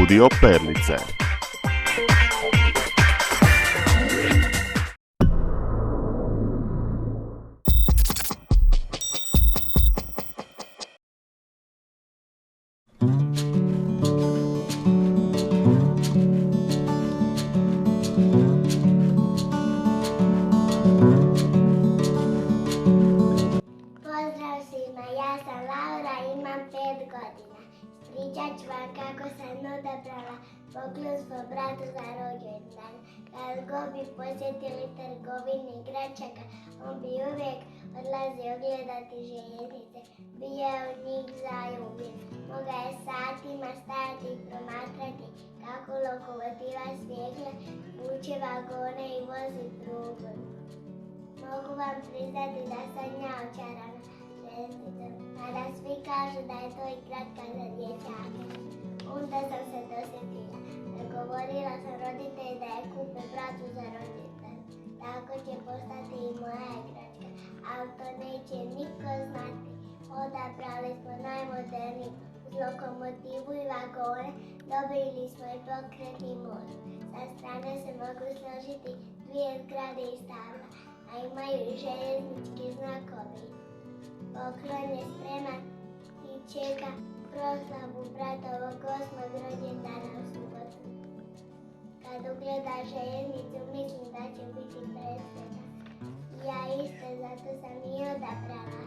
Studio Perlice. Pozdrav svima, ja sam Laura, imam 5 godina. Ispričat ću vam kako sam odabrala poklonstvo bratu za rođendan. Kad god bi posjetili trgovini igračaka, on bi uvijek odlazio gledati željeznice. Bio je od njih zaljubljen. Mogao je satima stajati i promatrati kako lokomotiva svijetle vuče vagone i vozi prugom. Mogu vam priznati da sam ja očarana željeznicom, mada svi kažu da je to igračka za dječake. Onda sam se dosjetila. Nagovorila sam roditelje da je kupe bratu za rođendan. Tako će postati i moja igračka, ali to neće niko znati. Odabrali smo najmoderniji uz lokomotivu i vagone, dobili smo i pokretni most. Sa strane se mogu složiti 2 zgrade iz stabla, a imaju i željeznički znakovi. Poklon je spreman i čeka proslavu bratovog 8. rođendana u subotu. Kad ugleda željeznicu, mislim da će biti presretna. Ja isto, zato sam i odabrala.